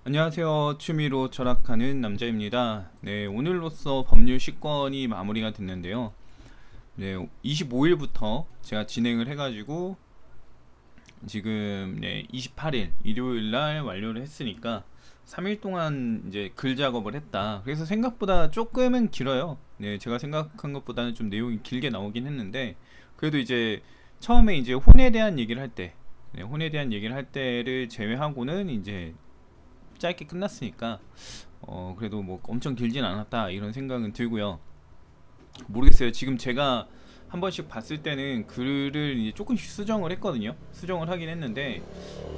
안녕하세요. 취미로 철학하는 남자입니다. 네, 오늘로써 법률 10권이 마무리가 됐는데요. 네, 25일부터 제가 진행을 해가지고 지금 28일 일요일 날 완료를 했으니까 3일 동안 이제 글 작업을 했다. 그래서 생각보다 조금은 길어요. 네, 제가 생각한 것보다는 좀 내용이 길게 나오긴 했는데 그래도 이제 처음에 이제 혼에 대한 얘기를 할 때, 혼에 대한 얘기를 할 때를 제외하고는 이제 짧게 끝났으니까 그래도 뭐 엄청 길진 않았다 이런 생각은 들고요. 모르겠어요. 지금 제가 한 번씩 봤을 때는 글을 이제 조금씩 수정을 했거든요. 수정을 하긴 했는데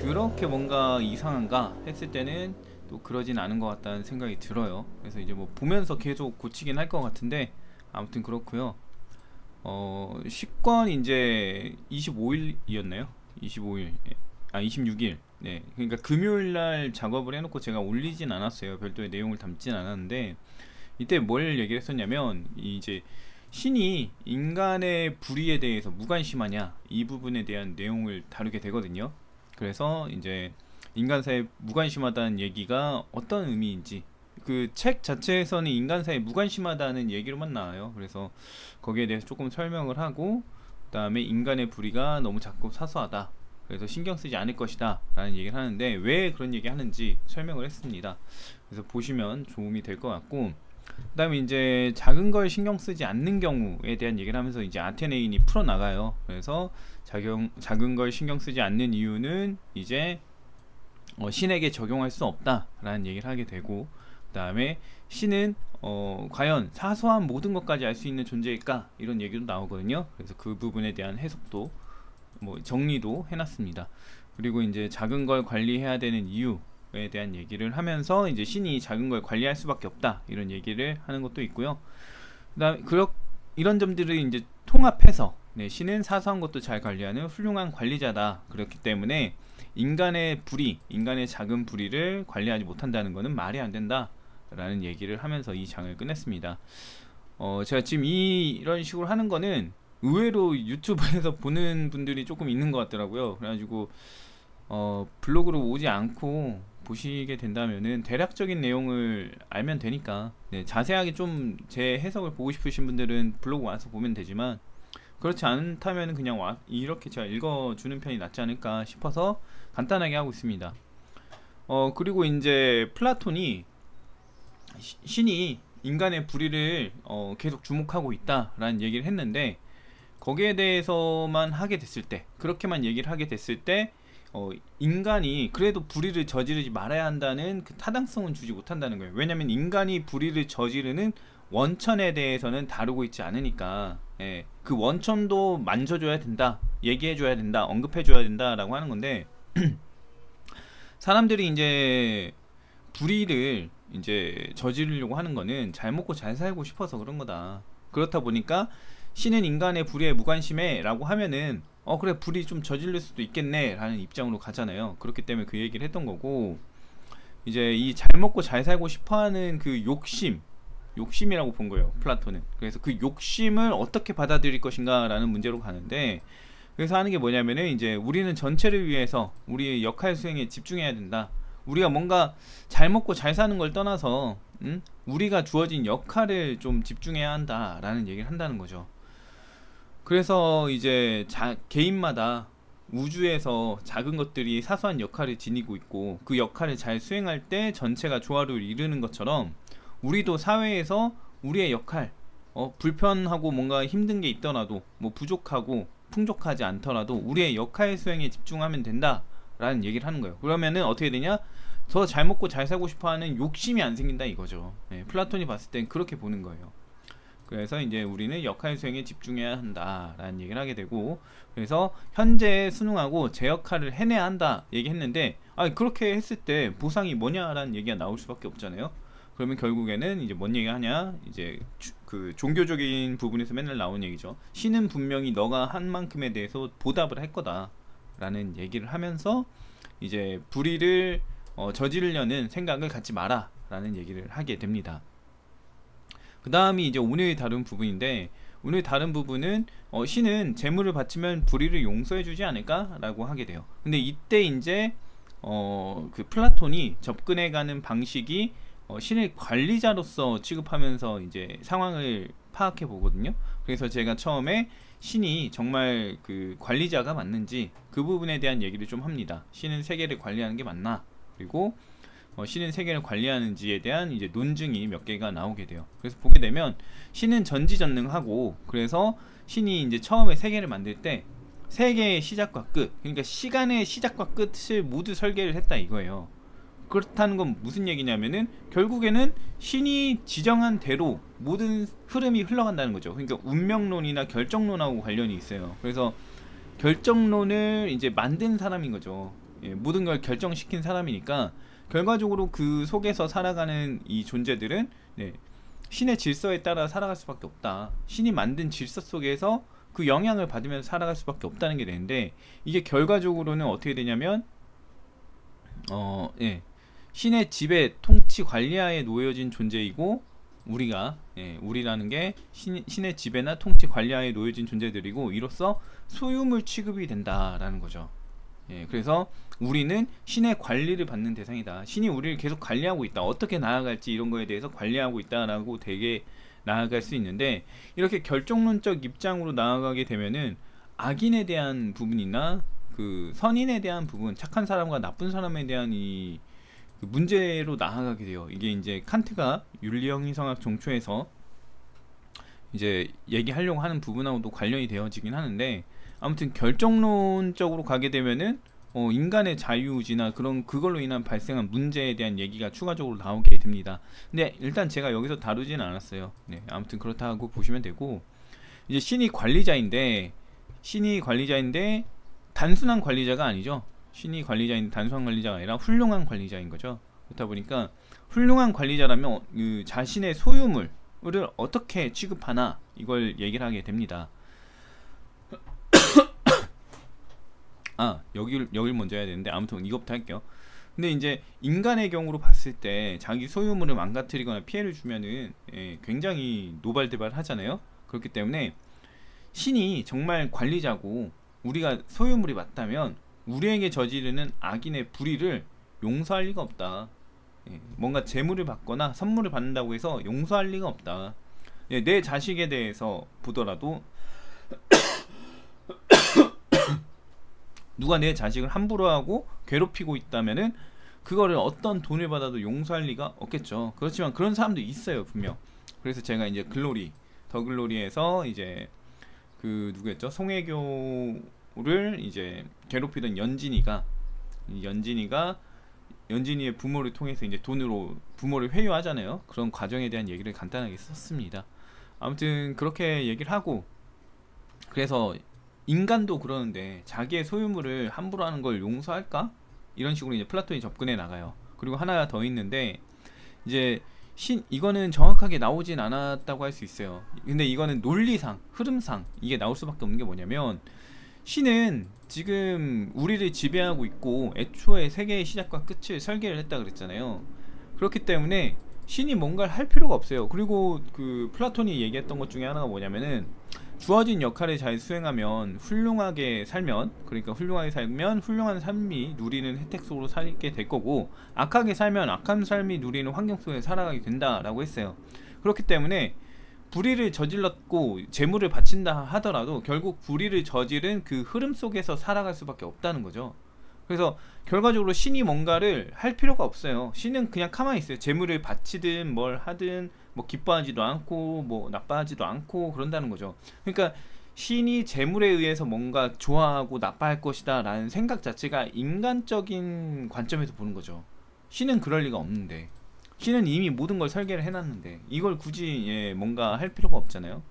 그렇게 뭔가 이상한가 했을 때는 또 그러진 않은 것 같다는 생각이 들어요. 그래서 이제 뭐 보면서 계속 고치긴 할 것 같은데 아무튼 그렇고요. 10권 이제 25일이었나요? 25일, 26일. 네, 그러니까 금요일 날 작업을 해놓고 제가 올리진 않았어요. 별도의 내용을 담진 않았는데 이때 뭘 얘기를 했었냐면 이제 신이 인간의 불의에 대해서 무관심하냐 이 부분에 대한 내용을 다루게 되거든요. 그래서 이제 인간사에 무관심하다는 얘기가 어떤 의미인지 그 책 자체에서는 인간사에 무관심하다는 얘기로만 나와요. 그래서 거기에 대해서 조금 설명을 하고 그 다음에 인간의 불의가 너무 작고 사소하다, 그래서 신경 쓰지 않을 것이다 라는 얘기를 하는데 왜 그런 얘기 하는지 설명을 했습니다. 그래서 보시면 도움이 될 것 같고, 그 다음에 이제 작은 걸 신경 쓰지 않는 경우에 대한 얘기를 하면서 이제 아테네인이 풀어나가요. 그래서 작은 걸 신경 쓰지 않는 이유는 이제 신에게 적용할 수 없다 라는 얘기를 하게 되고, 그 다음에 신은 과연 사소한 모든 것까지 알 수 있는 존재일까 이런 얘기도 나오거든요. 그래서 그 부분에 대한 해석도 뭐 정리도 해놨습니다. 그리고 이제 작은 걸 관리해야 되는 이유에 대한 얘기를 하면서 이제 신이 작은 걸 관리할 수밖에 없다 이런 얘기를 하는 것도 있고요. 그다음 이런 점들을 이제 통합해서 신은 사소한 것도 잘 관리하는 훌륭한 관리자다. 그렇기 때문에 인간의 불의, 인간의 작은 불의를 관리하지 못한다는 것은 말이 안 된다 라는 얘기를 하면서 이 장을 끝냈습니다. 제가 지금 이런 식으로 하는 거는 의외로 유튜브에서 보는 분들이 조금 있는 것 같더라고요. 그래가지고 블로그로 오지 않고 보시게 된다면은 대략적인 내용을 알면 되니까, 자세하게 좀 제 해석을 보고 싶으신 분들은 블로그 와서 보면 되지만 그렇지 않다면 그냥 이렇게 제가 읽어주는 편이 낫지 않을까 싶어서 간단하게 하고 있습니다. 그리고 이제 플라톤이 신이 인간의 불의를 계속 주목하고 있다라는 얘기를 했는데 거기에 대해서만 하게 됐을 때, 그렇게만 얘기를 하게 됐을 때 인간이 그래도 불의를 저지르지 말아야 한다는 그 타당성은 주지 못한다는 거예요. 왜냐면 인간이 불의를 저지르는 원천에 대해서는 다루고 있지 않으니까, 그 원천도 만져줘야 된다, 얘기해줘야 된다, 언급해줘야 된다라고 하는 건데 사람들이 이제 불의를 이제 저지르려고 하는 거는 잘 먹고 잘 살고 싶어서 그런 거다. 그렇다 보니까 신은 인간의 불의에 무관심해 라고 하면은 그래 불의 좀 저지를 수도 있겠네 라는 입장으로 가잖아요. 그렇기 때문에 그 얘기를 했던 거고, 이제 이 잘 먹고 잘 살고 싶어하는 그 욕심이라고 본 거예요, 플라톤은. 그래서 그 욕심을 어떻게 받아들일 것인가 라는 문제로 가는데, 그래서 하는 게 뭐냐면은 이제 우리는 전체를 위해서 우리의 역할 수행에 집중해야 된다. 우리가 뭔가 잘 먹고 잘 사는 걸 떠나서 우리가 주어진 역할을 좀 집중해야 한다 라는 얘기를 한다는 거죠. 그래서 이제 개인마다 우주에서 작은 것들이 사소한 역할을 지니고 있고 그 역할을 잘 수행할 때 전체가 조화를 이루는 것처럼 우리도 사회에서 우리의 역할, 불편하고 뭔가 힘든 게 있더라도 뭐 부족하고 풍족하지 않더라도 우리의 역할 수행에 집중하면 된다 라는 얘기를 하는 거예요. 그러면은 어떻게 되냐, 더 잘 먹고 잘 살고 싶어하는 욕심이 안 생긴다 이거죠. 플라톤이 봤을 땐 그렇게 보는 거예요. 그래서 이제 우리는 역할 수행에 집중해야 한다 라는 얘기를 하게 되고, 그래서 현재 순응하고 제 역할을 해내야 한다 얘기했는데, 그렇게 했을 때 보상이 뭐냐라는 얘기가 나올 수밖에 없잖아요. 그러면 결국에는 이제 뭔 얘기 하냐, 이제 그 종교적인 부분에서 맨날 나오는 얘기죠. 신은 분명히 너가 한 만큼에 대해서 보답을 할 거다 라는 얘기를 하면서 이제 불의를 저지르려는 생각을 갖지 마라 라는 얘기를 하게 됩니다. 그 다음이 이제 오늘 다룬 부분인데, 오늘 다른 부분은 신은 재물을 바치면 불의를 용서해 주지 않을까 라고 하게 돼요. 근데 이때 이제 그 플라톤이 접근해가는 방식이 신의 관리자로서 취급하면서 이제 상황을 파악해 보거든요. 그래서 제가 처음에 신이 정말 그 관리자가 맞는지 그 부분에 대한 얘기를 좀 합니다. 신은 세계를 관리하는 게 맞나? 그리고 신은 세계를 관리하는지에 대한 이제 논증이 몇 개가 나오게 돼요. 그래서 보게 되면 신은 전지전능하고, 그래서 신이 이제 처음에 세계를 만들 때 세계의 시작과 끝, 그러니까 시간의 시작과 끝을 모두 설계를 했다 이거예요. 그렇다는 건 무슨 얘기냐면은 결국에는 신이 지정한 대로 모든 흐름이 흘러간다는 거죠. 그러니까 운명론이나 결정론하고 관련이 있어요. 그래서 결정론을 이제 만든 사람인 거죠. 예, 모든 걸 결정시킨 사람이니까 결과적으로 그 속에서 살아가는 이 존재들은, 네, 신의 질서에 따라 살아갈 수밖에 없다. 신이 만든 질서 속에서 그 영향을 받으면서 살아갈 수밖에 없다는 게 되는데, 이게 결과적으로는 어떻게 되냐면 예, 신의 지배, 통치, 관리하에 놓여진 존재이고, 우리가, 예, 우리라는 게 신의 지배나 통치, 관리하에 놓여진 존재들이고, 이로써 소유물 취급이 된다라는 거죠. 예, 그래서 우리는 신의 관리를 받는 대상이다. 신이 우리를 계속 관리하고 있다. 어떻게 나아갈지 이런 거에 대해서 관리하고 있다라고 되게 나아갈 수 있는데, 이렇게 결정론적 입장으로 나아가게 되면은 악인에 대한 부분이나 그 선인에 대한 부분, 착한 사람과 나쁜 사람에 대한 이 그 문제로 나아가게 돼요. 이게 이제 칸트가 윤리형이성학 종초에서 이제 얘기하려고 하는 부분하고도 관련이 되어지긴 하는데, 아무튼 결정론적으로 가게 되면은 인간의 자유의지나 그런 그걸로 인한 발생한 문제에 대한 얘기가 추가적으로 나오게 됩니다. 근데 일단 제가 여기서 다루진 않았어요. 네, 아무튼 그렇다고 보시면 되고, 이제 신이 관리자인데 단순한 관리자가 아니죠. 신이 관리자인데 단순한 관리자가 아니라 훌륭한 관리자인 거죠. 그렇다 보니까 훌륭한 관리자라면 그 자신의 소유물을 어떻게 취급하나 이걸 얘기를 하게 됩니다. 여길 먼저 해야 되는데, 아무튼 이것부터 할게요. 근데 이제 인간의 경우로 봤을 때 자기 소유물을 망가뜨리거나 피해를 주면은, 예, 굉장히 노발대발 하잖아요. 그렇기 때문에 신이 정말 관리자고 우리가 소유물이 맞다면 우리에게 저지르는 악인의 불의를 용서할 리가 없다. 예, 뭔가 재물을 받거나 선물을 받는다고 해서 용서할 리가 없다. 예, 내 자식에 대해서 보더라도 누가 내 자식을 함부로 하고 괴롭히고 있다면은 그거를 어떤 돈을 받아도 용서할 리가 없겠죠. 그렇지만 그런 사람도 있어요, 분명. 그래서 제가 이제 더 글로리에서 이제 그 누구였죠? 송혜교를 이제 괴롭히던 연진이의 부모를 통해서 이제 돈으로 부모를 회유하잖아요. 그런 과정에 대한 얘기를 간단하게 썼습니다. 아무튼 그렇게 얘기를 하고, 그래서 인간도 그러는데 자기의 소유물을 함부로 하는 걸 용서할까? 이런 식으로 이제 플라톤이 접근해 나가요. 그리고 하나 더 있는데, 이제 이거는 정확하게 나오진 않았다고 할 수 있어요. 근데 이거는 논리상, 흐름상 이게 나올 수밖에 없는 게 뭐냐면, 신은 지금 우리를 지배하고 있고 애초에 세계의 시작과 끝을 설계를 했다 그랬잖아요. 그렇기 때문에 신이 뭔가를 할 필요가 없어요. 그리고 그 플라톤이 얘기했던 것 중에 하나가 뭐냐면은, 주어진 역할을 잘 수행하면 훌륭하게 살면, 그러니까 훌륭하게 살면 훌륭한 삶이 누리는 혜택 속으로 살게 될 거고, 악하게 살면 악한 삶이 누리는 환경 속에 살아가게 된다라고 했어요. 그렇기 때문에 불의를 저질렀고 재물을 바친다 하더라도 결국 불의를 저지른 그 흐름 속에서 살아갈 수밖에 없다는 거죠. 그래서 결과적으로 신이 뭔가를 할 필요가 없어요. 신은 그냥 가만히 있어요. 재물을 바치든 뭘 하든 뭐 기뻐하지도 않고 뭐 나빠하지도 않고 그런다는 거죠. 그러니까 신이 재물에 의해서 뭔가 좋아하고 나빠할 것이다 라는 생각 자체가 인간적인 관점에서 보는 거죠. 신은 그럴 리가 없는데, 신은 이미 모든 걸 설계를 해놨는데 이걸 굳이, 예, 뭔가 할 필요가 없잖아요.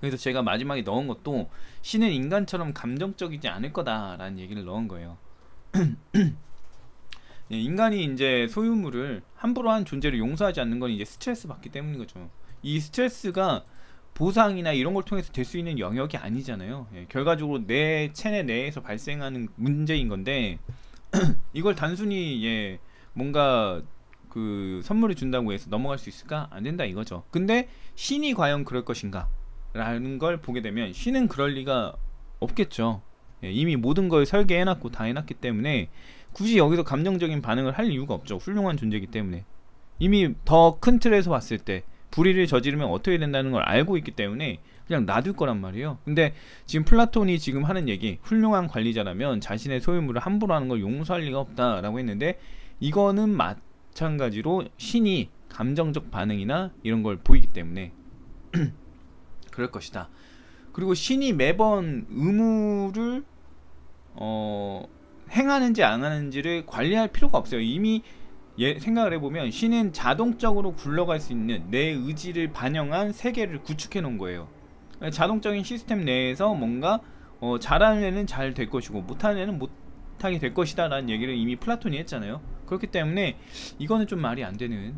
그래서 제가 마지막에 넣은 것도 신은 인간처럼 감정적이지 않을 거다라는 얘기를 넣은 거예요. 예, 인간이 이제 소유물을 함부로 한 존재를 용서하지 않는 건 이제 스트레스 받기 때문인 거죠. 이 스트레스가 보상이나 이런 걸 통해서 될 수 있는 영역이 아니잖아요. 예, 결과적으로 내 체내 내에서 발생하는 문제인 건데 이걸 단순히, 예, 뭔가 그 선물을 준다고 해서 넘어갈 수 있을까? 안 된다 이거죠. 근데 신이 과연 그럴 것인가? 라는 걸 보게 되면 신은 그럴 리가 없겠죠. 예, 이미 모든 걸 설계해놨고 다 해놨기 때문에 굳이 여기서 감정적인 반응을 할 이유가 없죠. 훌륭한 존재이기 때문에. 이미 더 큰 틀에서 봤을 때 불의를 저지르면 어떻게 된다는 걸 알고 있기 때문에 그냥 놔둘 거란 말이에요. 근데 지금 플라톤이 지금 하는 얘기, 훌륭한 관리자라면 자신의 소유물을 함부로 하는 걸 용서할 리가 없다라고 했는데, 이거는 마찬가지로 신이 감정적 반응이나 이런 걸 보이기 때문에 그럴 것이다. 그리고 신이 매번 의무를 행하는지 안 하는지를 관리할 필요가 없어요. 이미 생각을 해보면 신은 자동적으로 굴러갈 수 있는 내 의지를 반영한 세계를 구축해 놓은 거예요. 자동적인 시스템 내에서 뭔가 잘하는 애는 잘 될 것이고 못하는 애는 못하게 될 것이다 라는 얘기를 이미 플라톤이 했잖아요. 그렇기 때문에 이거는 좀 말이 안 되는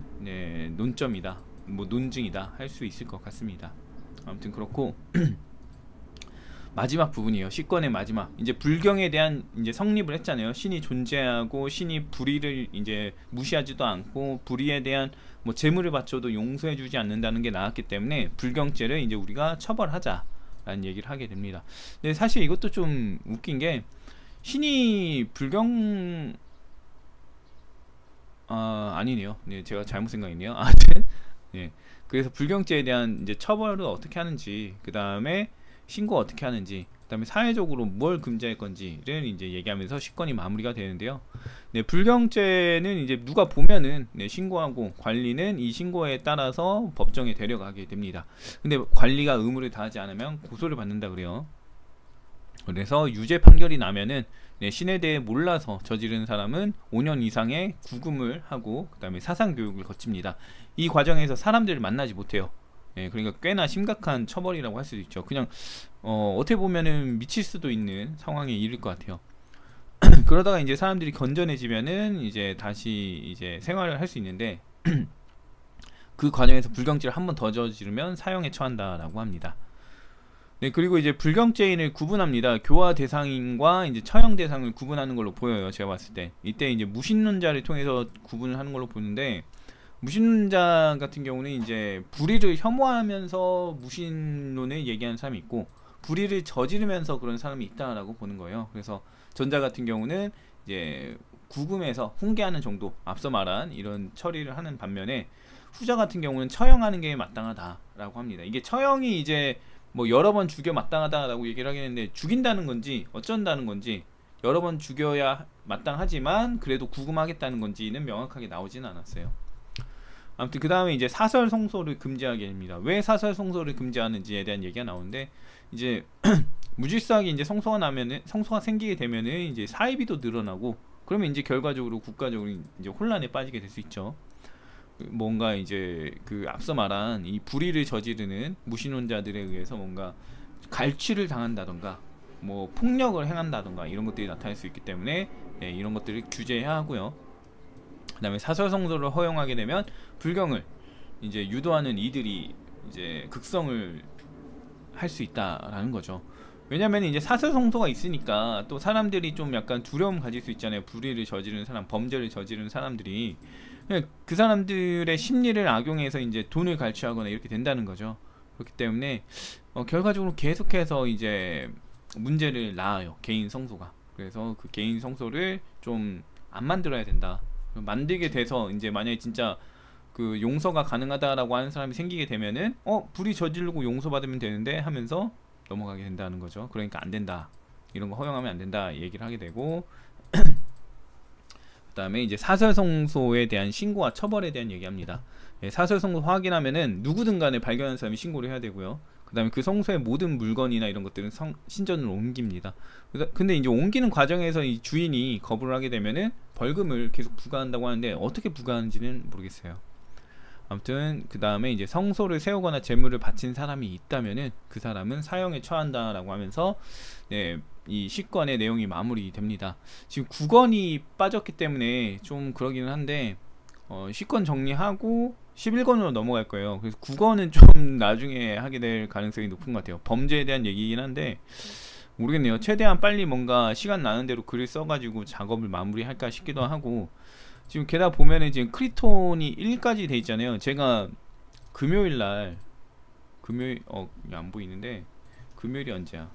논점이다, 뭐 논증이다 할 수 있을 것 같습니다. 아무튼 그렇고 마지막 부분이에요. 시권의 마지막. 이제 불경에 대한 이제 성립을 했잖아요. 신이 존재하고 신이 불의를 이제 무시하지도 않고 불의에 대한 뭐 재물을 바쳐도 용서해주지 않는다는 게 나왔기 때문에 불경죄를 이제 우리가 처벌하자라는 얘기를 하게 됩니다. 근데 사실 이것도 좀 웃긴 게 신이 불경 아니네요. 네, 제가 잘못 생각했네요. 아무튼 네. 그래서 불경죄에 대한 이제 처벌을 어떻게 하는지, 그 다음에 신고 어떻게 하는지, 그 다음에 사회적으로 뭘 금지할 건지를 이제 얘기하면서 시권이 마무리가 되는데요. 네, 불경죄는 이제 누가 보면은 신고하고 관리는 이 신고에 따라서 법정에 데려가게 됩니다. 근데 관리가 의무를 다하지 않으면 고소를 받는다 그래요. 그래서 유죄 판결이 나면은 신에 대해 몰라서 저지른 사람은 5년 이상의 구금을 하고 그 다음에 사상교육을 거칩니다. 이 과정에서 사람들을 만나지 못해요. 그러니까 꽤나 심각한 처벌이라고 할 수도 있죠. 그냥 어떻게 보면은 미칠 수도 있는 상황에 이를 것 같아요. 그러다가 이제 사람들이 건전해지면은 이제 다시 이제 생활을 할 수 있는데 그 과정에서 불경죄를 한 번 더 저지르면 사형에 처한다라고 합니다. 네, 그리고 이제 불경죄인을 구분합니다. 교화 대상인과 이제 처형 대상을 구분하는 걸로 보여요. 제가 봤을 때 이때 이제 무신론자를 통해서 구분을 하는 걸로 보는데, 무신론자 같은 경우는 이제 불의를 혐오하면서 무신론을 얘기하는 사람이 있고 불의를 저지르면서 그런 사람이 있다라고 보는 거예요. 그래서 전자 같은 경우는 이제 구금해서 훈계하는 정도, 앞서 말한 이런 처리를 하는 반면에 후자 같은 경우는 처형하는 게 마땅하다라고 합니다. 이게 처형이 이제 뭐 여러 번 죽여 마땅하다라고 얘기를 하겠는데, 죽인다는 건지 어쩐다는 건지, 여러 번 죽여야 마땅하지만 그래도 구금하겠다는 건지는 명확하게 나오지는 않았어요. 아무튼 그 다음에 이제 사설 성소를 금지하게 됩니다. 왜 사설 성소를 금지하는지에 대한 얘기가 나오는데, 이제 무질서하게 이제 성소가 생기게 되면은 이제 사이비도 늘어나고, 그러면 이제 결과적으로 국가적으로 이제 혼란에 빠지게 될 수 있죠. 뭔가 이제 그 앞서 말한 이 불의를 저지르는 무신론자들에 의해서 뭔가 갈취를 당한다던가 뭐 폭력을 행한다던가 이런 것들이 나타날 수 있기 때문에 이런 것들을 규제해야 하고요. 그 다음에 사설성소를 허용하게 되면 불경을 이제 유도하는 이들이 이제 극성을 할 수 있다라는 거죠. 왜냐면 이제 사설성소가 있으니까 또 사람들이 좀 약간 두려움 가질 수 있잖아요. 불의를 저지르는 사람, 범죄를 저지르는 사람들이 그 사람들의 심리를 악용해서 이제 돈을 갈취하거나 이렇게 된다는 거죠. 그렇기 때문에 결과적으로 계속해서 이제 문제를 낳아요, 개인 성소가. 그래서 그 개인 성소를 좀 안 만들어야 된다. 만들게 돼서 이제 만약에 진짜 그 용서가 가능하다라고 하는 사람이 생기게 되면은 불이 저지르고 용서받으면 되는데 하면서 넘어가게 된다는 거죠. 그러니까 안 된다, 이런 거 허용하면 안 된다 얘기를 하게 되고 그 다음에 이제 사설성소에 대한 신고와 처벌에 대한 얘기합니다. 사설성소 확인하면은 누구든 간에 발견한 사람이 신고를 해야 되고요. 그 다음에 그 성소의 모든 물건이나 이런 것들은 신전으로 옮깁니다. 근데 이제 옮기는 과정에서 이 주인이 거부를 하게 되면은 벌금을 계속 부과한다고 하는데 어떻게 부과하는지는 모르겠어요. 아무튼 그 다음에 이제 성소를 세우거나 재물을 바친 사람이 있다면은 그 사람은 사형에 처한다라고 하면서 이 시권의 내용이 마무리됩니다. 지금 9권이 빠졌기 때문에 좀 그러기는 한데 시권 정리하고 11권으로 넘어갈 거예요. 그래서 9권은 좀 나중에 하게 될 가능성이 높은 것 같아요. 범죄에 대한 얘기긴 한데 모르겠네요. 최대한 빨리 뭔가 시간 나는 대로 글을 써가지고 작업을 마무리할까 싶기도 하고, 지금 게다가 보면은 지금 크리톤이 1까지 돼 있잖아요. 제가 금요일 안 보이는데 금요일이 언제야?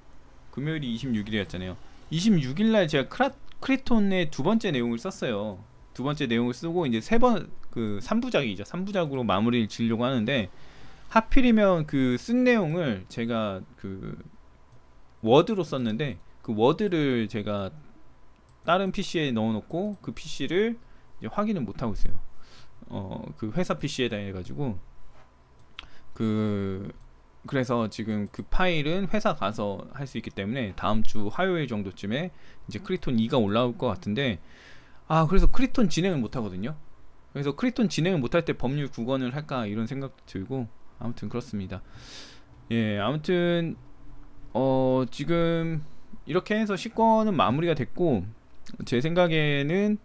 금요일이 26일이었잖아요. 26일날 제가 크리톤의 두 번째 내용을 썼어요. 두 번째 내용을 쓰고 이제 세 번 그 3부작이죠. 3부작으로 마무리를 지으려고 하는데 하필이면 그 쓴 내용을 제가 그 워드로 썼는데 그 워드를 제가 다른 PC에 넣어놓고 그 PC를 이제 확인을 못 하고 있어요. 그 회사 PC에다 해가지고 그래서 지금 그 파일은 회사 가서 할 수 있기 때문에 다음 주 화요일 정도쯤에 이제 크리톤 2가 올라올 것 같은데, 그래서 크리톤 진행을 못 하거든요. 그래서 크리톤 진행을 못할 때 법률 구건을 할까 이런 생각도 들고, 아무튼 그렇습니다. 예, 아무튼 지금 이렇게 해서 10권은 마무리가 됐고, 제 생각에는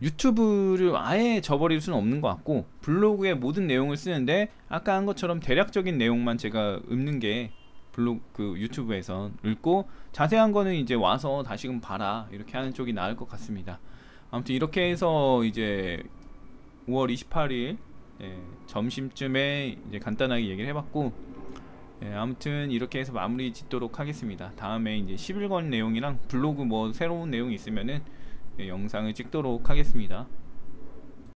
유튜브를 아예 저버릴 수는 없는 것 같고, 블로그에 모든 내용을 쓰는데 아까 한 것처럼 대략적인 내용만 제가 읊는 게 그 유튜브에선 읊고, 자세한 거는 이제 와서 다시금 봐라 이렇게 하는 쪽이 나을 것 같습니다. 아무튼 이렇게 해서 이제 5월 28일 점심쯤에 이제 간단하게 얘기를 해봤고, 아무튼 이렇게 해서 마무리 짓도록 하겠습니다. 다음에 이제 11권 내용이랑 블로그 뭐 새로운 내용이 있으면은 영상을 찍도록 하겠습니다.